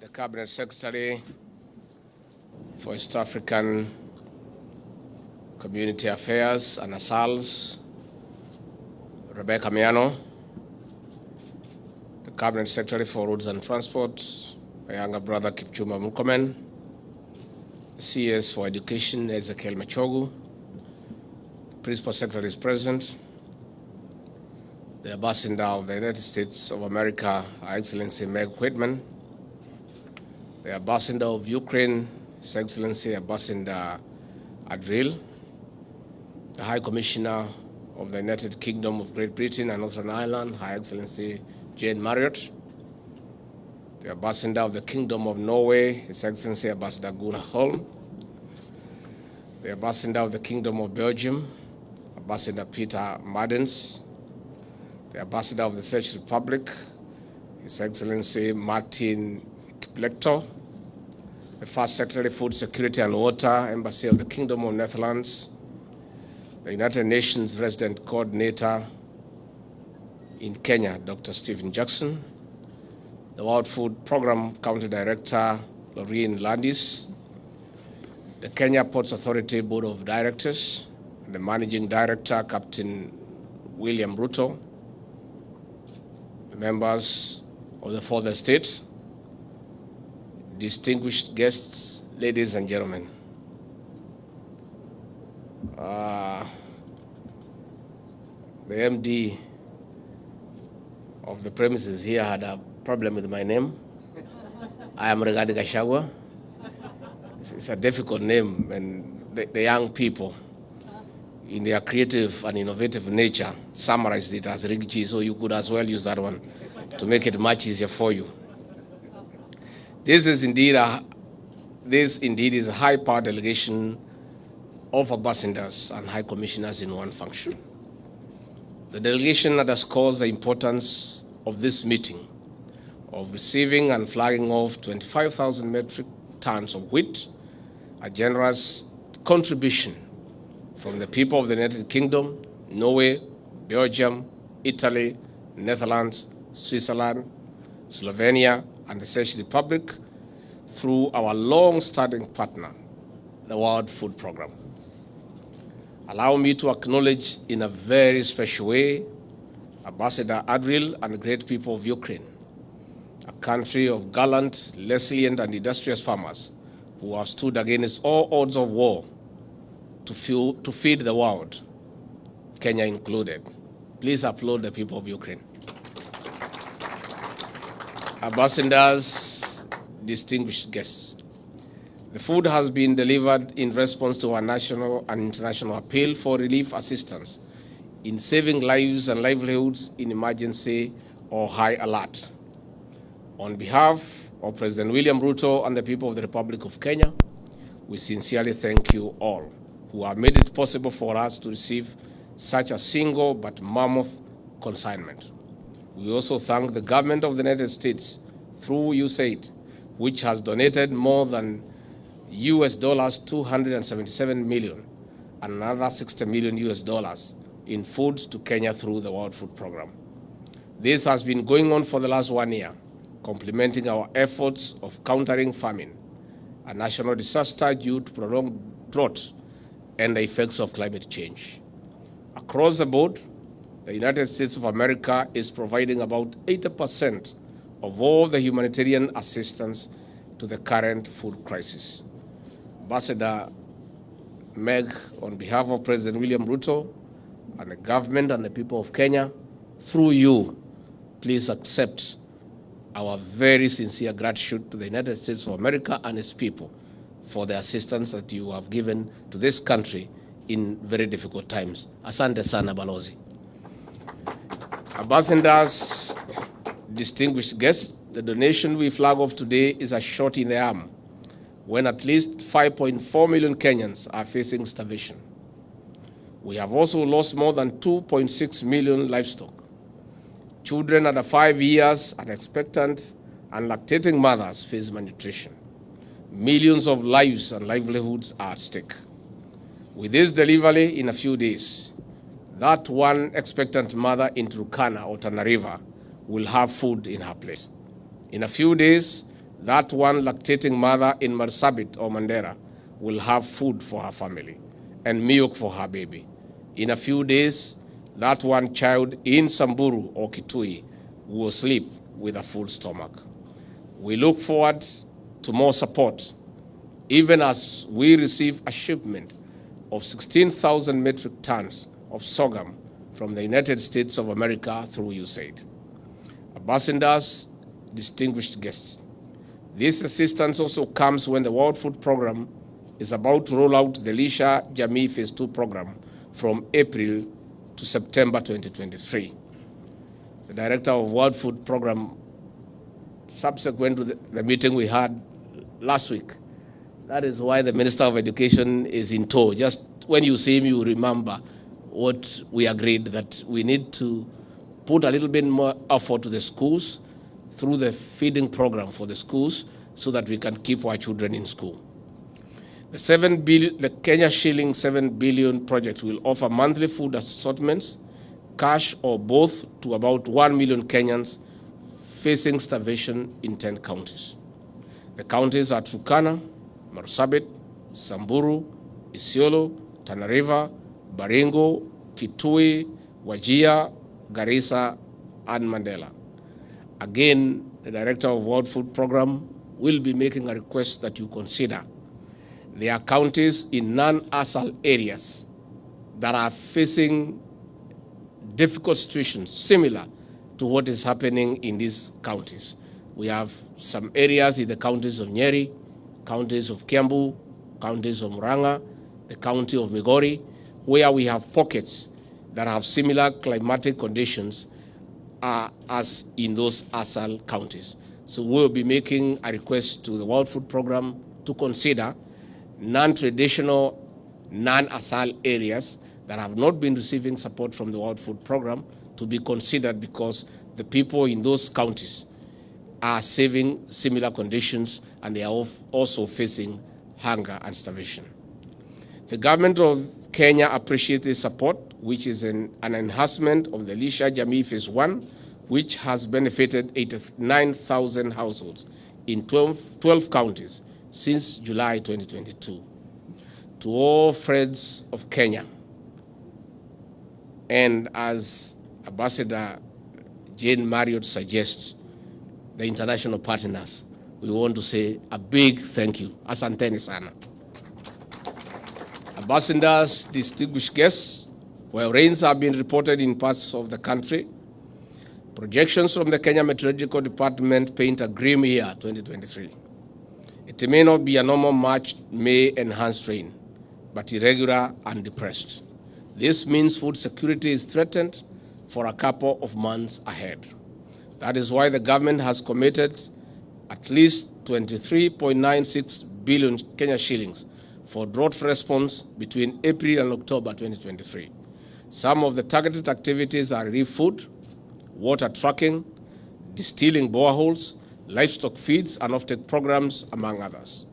The Cabinet Secretary for East African Community Affairs and ASALS, Rebecca Miano, the Cabinet Secretary for Roads and Transport, my younger brother Kipchumba Murkomen, the CS for Education, Ezekiel Machogu, the Principal Secretary is present, the Ambassador of the United States of America, Her Excellency Meg Whitman, the Ambassador of Ukraine, His Excellency Ambassador Adril, the High Commissioner of the United Kingdom of Great Britain and Northern Ireland, Her Excellency Jane Marriott, the Ambassador of the Kingdom of Norway, His Excellency Ambassador Gunnar Holm, the Ambassador of the Kingdom of Belgium, Ambassador Peter Madens, the Ambassador of the Czech Republic, His Excellency Martin Kiplector, the First Secretary of Food Security and Water, Embassy of the Kingdom of Netherlands, the United Nations Resident Coordinator in Kenya, Dr. Stephen Jackson, the World Food Programme Country Director, Lorraine Landis, the Kenya Ports Authority Board of Directors, and the Managing Director, Captain William Ruto, the members of the fourth estate, distinguished guests, ladies and gentlemen. The MD of the premises here had a problem with my name. I am Rigathi Gachagua. It's a difficult name, and the young people, in their creative and innovative nature, summarized it as Rigchi, so you could as well use that one to make it much easier for you. This indeed is a high-power delegation of ambassadors and high commissioners in one function. The delegation underscores the importance of this meeting of receiving and flagging off 25,000 metric tons of wheat, a generous contribution from the people of the United Kingdom, Norway, Belgium, Italy, Netherlands, Switzerland, Slovenia, and the Czech Republic through our long-standing partner, the World Food Programme. Allow me to acknowledge in a very special way Ambassador Adril and the great people of Ukraine, a country of gallant, resilient, and industrious farmers who have stood against all odds of war to feed the world, Kenya included. Please applaud the people of Ukraine. Ambassadors, distinguished guests, the food has been delivered in response to our national and international appeal for relief assistance in saving lives and livelihoods in emergency or high alert. On behalf of President William Ruto and the people of the Republic of Kenya, we sincerely thank you all who have made it possible for us to receive such a single but mammoth consignment. We also thank the government of the United States through USAID, which has donated more than US dollars 277 million and another 60 million US dollars in food to Kenya through the World Food Programme. This has been going on for the last 1 year, complementing our efforts of countering famine, a national disaster due to prolonged drought and the effects of climate change. Across the board, the United States of America is providing about 80% of all the humanitarian assistance to the current food crisis. Ambassador Meg, on behalf of President William Ruto and the government and the people of Kenya, through you, please accept our very sincere gratitude to the United States of America and its people for the assistance that you have given to this country in very difficult times. Asante sana balozi. Ambassadors, distinguished guests, the donation we flag off today is a shot in the arm when at least 5.4 million Kenyans are facing starvation. We have also lost more than 2.6 million livestock. Children under 5 years are expectant and lactating mothers face malnutrition. Millions of lives and livelihoods are at stake. With this delivery in a few days, that one expectant mother in Turkana or Tana River will have food in her place. In a few days, that one lactating mother in Marsabit or Mandera will have food for her family and milk for her baby. In a few days, that one child in Samburu or Kitui will sleep with a full stomach. We look forward to more support, even as we receive a shipment of 16,000 metric tons of sorghum from the United States of America through USAID. Ambassadors, distinguished guests, this assistance also comes when the World Food Programme is about to roll out the Lisha Jamii Phase 2 program from April to September 2023. The Director of World Food Programme, subsequent to the meeting we had last week, that is why the Minister of Education is in tow. Just when you see him, you remember what we agreed, that we need to put a little bit more effort to the schools through the feeding program for the schools so that we can keep our children in school. The Kenya shilling 7 billion project will offer monthly food assortments, cash or both, to about 1 million Kenyans facing starvation in 10 counties. The counties are Turkana, Marsabit, Samburu, Isiolo, Tana River, Baringo, Kitui, Wajir, Garissa, and Mandela. Again, the Director of World Food Programme will be making a request that you consider. There are counties in non-ASAL areas that are facing difficult situations similar to what is happening in these counties. We have some areas in the counties of Nyeri, counties of Kiambu, counties of Murang'a, the county of Migori, where we have pockets that have similar climatic conditions as in those ASAL counties. So we'll be making a request to the World Food Programme to consider non-traditional, non-ASAL areas that have not been receiving support from the World Food Programme to be considered, because the people in those counties are saving similar conditions, and they are also facing hunger and starvation. The government of Kenya appreciates this support, which is an enhancement of the Lisha Jamii Phase 1, which has benefited 89,000 households in 12 counties since July 2022. To all friends of Kenya, and as Ambassador Jane Marriott suggests, the international partners, we want to say a big thank you. Asanteni sana. Ambassadors, distinguished guests, while rains have been reported in parts of the country, projections from the Kenya Meteorological Department paint a grim year, 2023. It may not be a normal March, May enhanced rain, but irregular and depressed. This means food security is threatened for a couple of months ahead. That is why the government has committed at least 23.96 billion Kenya shillings for drought response between April and October 2023. Some of the targeted activities are relief food, water trucking, distilling boreholes, livestock feeds, and offtake programs, among others.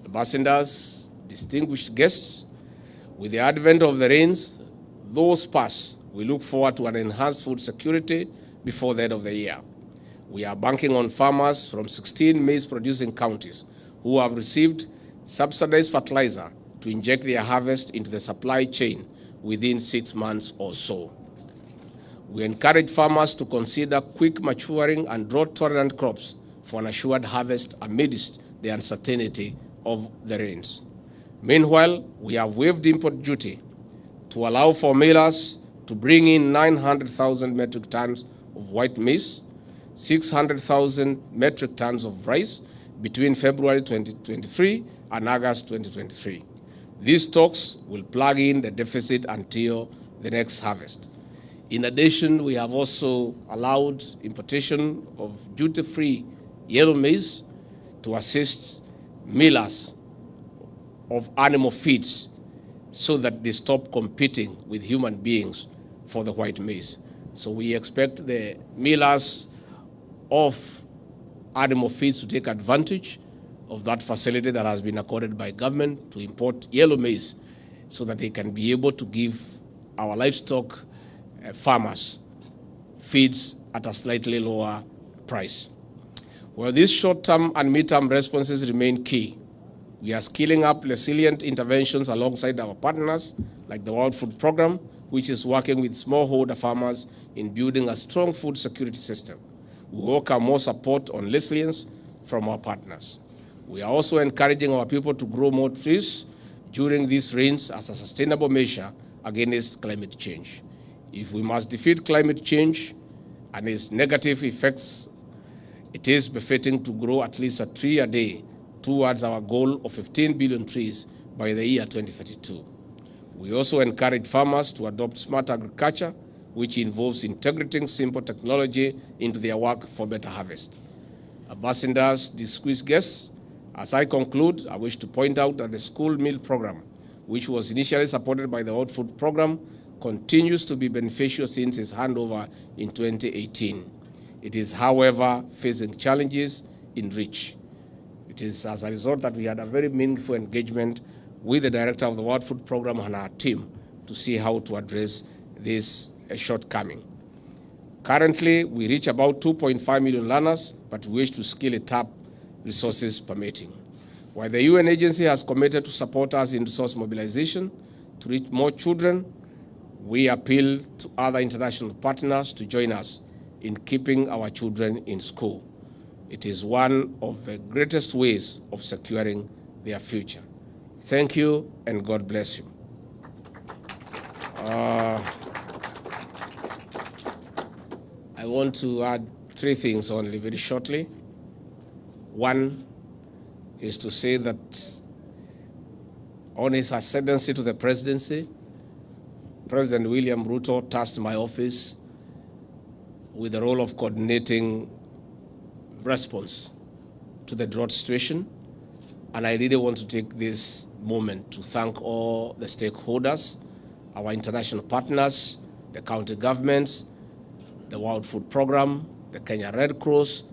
Ambassadors, distinguished guests, with the advent of the rains, those pass, we look forward to an enhanced food security before the end of the year. We are banking on farmers from 16 maize-producing counties who have received subsidized fertilizer to inject their harvest into the supply chain within 6 months or so. We encourage farmers to consider quick maturing and drought-tolerant crops for an assured harvest amidst the uncertainty of the rains. Meanwhile, we have waived import duty to allow for millers to bring in 900,000 metric tons of white maize, 600,000 metric tons of rice between February 2023 and August 2023. These stocks will plug in the deficit until the next harvest. In addition, we have also allowed importation of duty-free yellow maize to assist millers of animal feeds so that they stop competing with human beings for the white maize. So we expect the millers of animal feeds to take advantage of that facility that has been accorded by government to import yellow maize so that they can be able to give our livestock farmers feeds at a slightly lower price. Well, these short-term and mid-term responses remain key. We are scaling up resilient interventions alongside our partners, like the World Food Program, which is working with smallholder farmers in building a strong food security system. We welcome more support on resilience from our partners. We are also encouraging our people to grow more trees during these rains as a sustainable measure against climate change. If we must defeat climate change and its negative effects, it is befitting to grow at least a tree a day towards our goal of 15 billion trees by the year 2032. We also encourage farmers to adopt smart agriculture, which involves integrating simple technology into their work for better harvest. Ambassadors, distinguished guests, as I conclude, I wish to point out that the school meal program, which was initially supported by the World Food Program, continues to be beneficial since its handover in 2018. It is, however, facing challenges in reach. It is as a result that we had a very meaningful engagement with the director of the World Food Program and our team to see how to address this shortcoming. Currently, we reach about 2.5 million learners, but we wish to scale it up, resources permitting. While the UN agency has committed to support us in resource mobilization to reach more children, we appeal to other international partners to join us in keeping our children in school. It is one of the greatest ways of securing their future. Thank you, and God bless you. I want to add 3 things only very shortly. One is to say that on his ascendancy to the presidency, President William Ruto tasked my office with the role of coordinating response to the drought situation. And I really want to take this moment to thank all the stakeholders, our international partners, the county governments, the World Food Program, the Kenya Red Cross,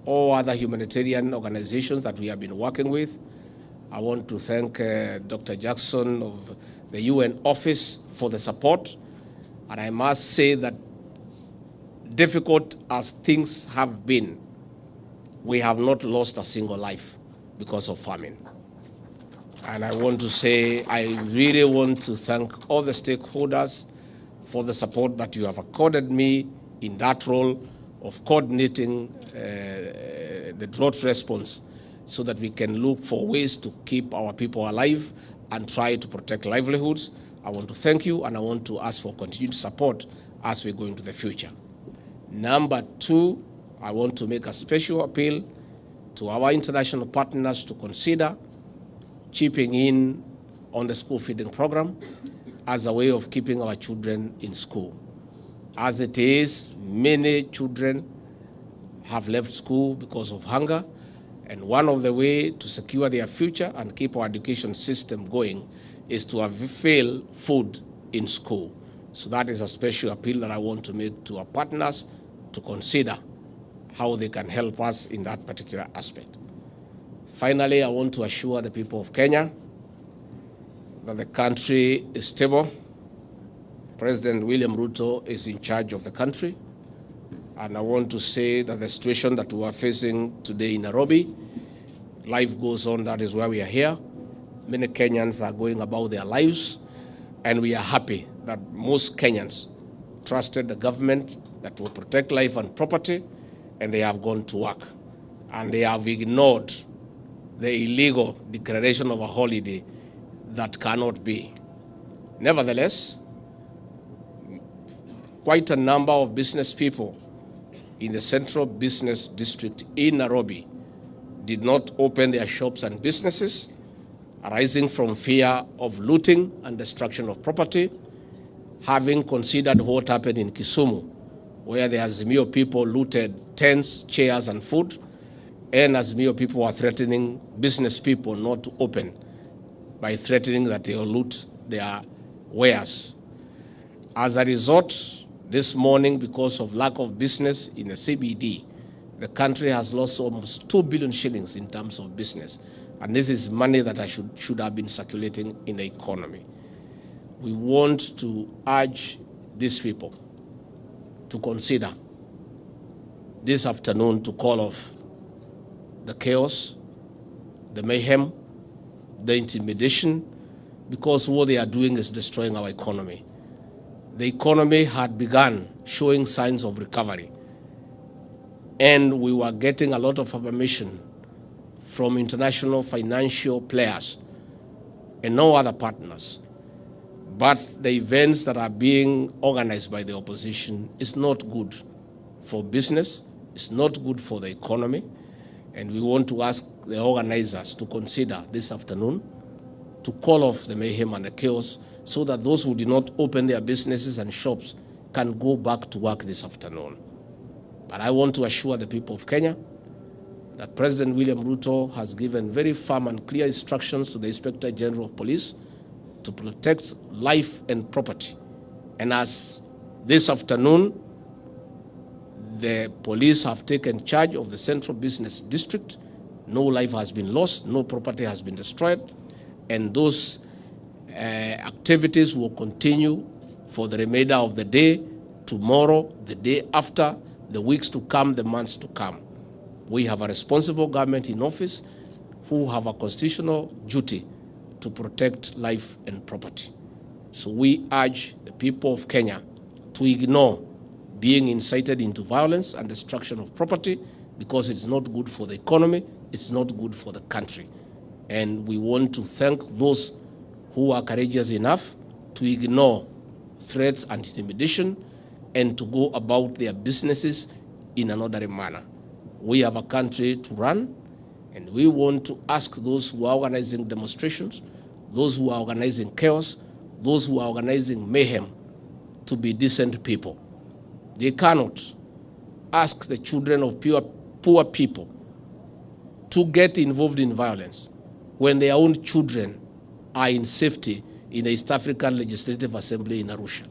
all other humanitarian organizations that we have been working with. I want to thank Dr. Jackson of the UN office for the support. And I must say that difficult as things have been, we have not lost a single life because of famine. And I want to say, I really want to thank all the stakeholders for the support that you have accorded me in that role of coordinating the drought response so that we can look for ways to keep our people alive and try to protect livelihoods. I want to thank you, and I want to ask for continued support as we go into the future. Number two, I want to make a special appeal to our international partners to consider chipping in on the school feeding program as a way of keeping our children in school. As it is, many children have left school because of hunger, and one of the ways to secure their future and keep our education system going is to avail food in school. So that is a special appeal that I want to make to our partners to consider how they can help us in that particular aspect. Finally, I want to assure the people of Kenya that the country is stable. President William Ruto is in charge of the country. And I want to say that the situation that we are facing today in Nairobi, life goes on, that is why we are here. Many Kenyans are going about their lives, and we are happy that most Kenyans trusted the government that will protect life and property, and they have gone to work. And they have ignored the illegal declaration of a holiday that cannot be. Nevertheless, quite a number of business people in the Central Business District in Nairobi did not open their shops and businesses, arising from fear of looting and destruction of property, having considered what happened in Kisumu, where the Azimio people looted tents, chairs, and food, and Azimio people were threatening business people not to open by threatening that they will loot their wares. As a result, this morning, because of lack of business in the CBD, the country has lost almost 2 billion shillings in terms of business. And this is money that should have been circulating in the economy. We want to urge these people to consider this afternoon to call off the chaos, the mayhem, the intimidation, because what they are doing is destroying our economy. The economy had begun showing signs of recovery, and we were getting a lot of affirmation from international financial players and no other partners. But the events that are being organized by the opposition is not good for business, it's not good for the economy, and we want to ask the organizers to consider this afternoon to call off the mayhem and the chaos so that those who did not open their businesses and shops can go back to work this afternoon. But I want to assure the people of Kenya that President William Ruto has given very firm and clear instructions to the Inspector General of Police to protect life and property. And as this afternoon, the police have taken charge of the Central Business District. No life has been lost, no property has been destroyed, and those activities will continue for the remainder of the day, tomorrow, the day after, the weeks to come, the months to come. We have a responsible government in office who have a constitutional duty to protect life and property. So we urge the people of Kenya to ignore being incited into violence and destruction of property, because it's not good for the economy, it's not good for the country. And we want to thank those who are courageous enough to ignore threats and intimidation and to go about their businesses in an orderly manner. We have a country to run, and we want to ask those who are organizing demonstrations, those who are organizing chaos, those who are organizing mayhem, to be decent people. They cannot ask the children of poor people to get involved in violence when their own children are in safety in the East African Legislative Assembly in Arusha.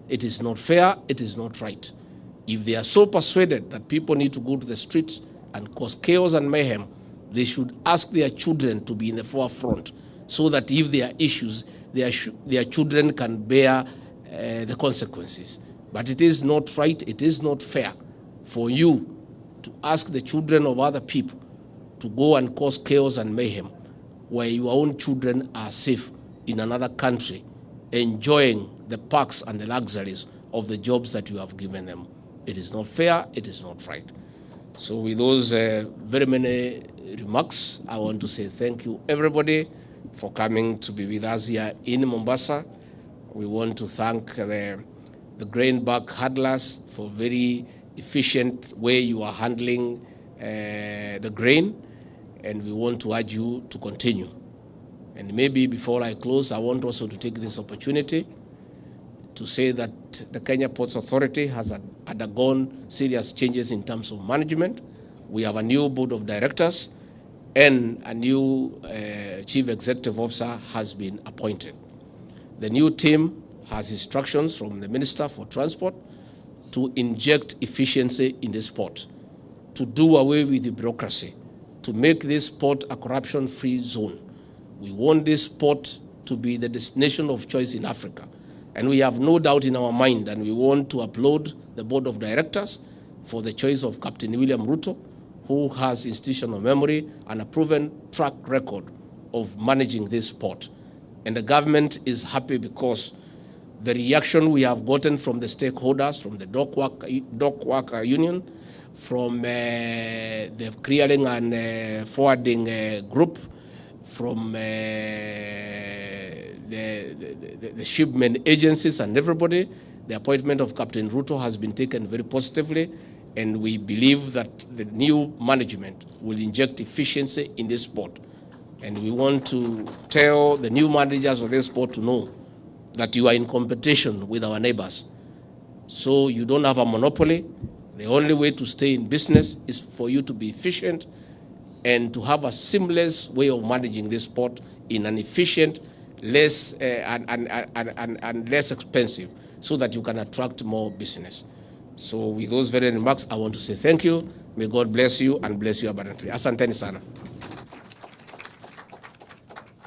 It is not fair, it is not right. If they are so persuaded that people need to go to the streets and cause chaos and mayhem, they should ask their children to be in the forefront so that if there are issues, their children can bear the consequences. But it is not right, it is not fair for you to ask the children of other people to go and cause chaos and mayhem where your own children are safe in another country, enjoying the perks and the luxuries of the jobs that you have given them. It is not fair, it is not right. So with those very many remarks, I want to say thank you, everybody, for coming to be with us here in Mombasa. We want to thank the grain bag handlers for very efficient way you are handling the grain, and we want to urge you to continue. And maybe before I close, I want also to take this opportunity to say that the Kenya Ports Authority has undergone serious changes in terms of management. We have a new board of directors and a new chief executive officer has been appointed. The new team has instructions from the Minister for Transport to inject efficiency in this port, to do away with the bureaucracy, to make this port a corruption-free zone. We want this port to be the destination of choice in Africa. And we have no doubt in our mind, and we want to applaud the board of directors for the choice of Captain William Ruto, who has institutional memory and a proven track record of managing this port. And the government is happy because the reaction we have gotten from the stakeholders, from the dock worker union, from the clearing and forwarding group, from the shipment agencies and everybody, the appointment of Captain Ruto has been taken very positively, and we believe that the new management will inject efficiency in this port. And we want to tell the new managers of this port to know that you are in competition with our neighbors. So you don't have a monopoly. The only way to stay in business is for you to be efficient and to have a seamless way of managing this port in an efficient, less and less expensive, so that you can attract more business. So with those very remarks, I want to say thank you. May God bless you and bless you abundantly. Asanteni sana.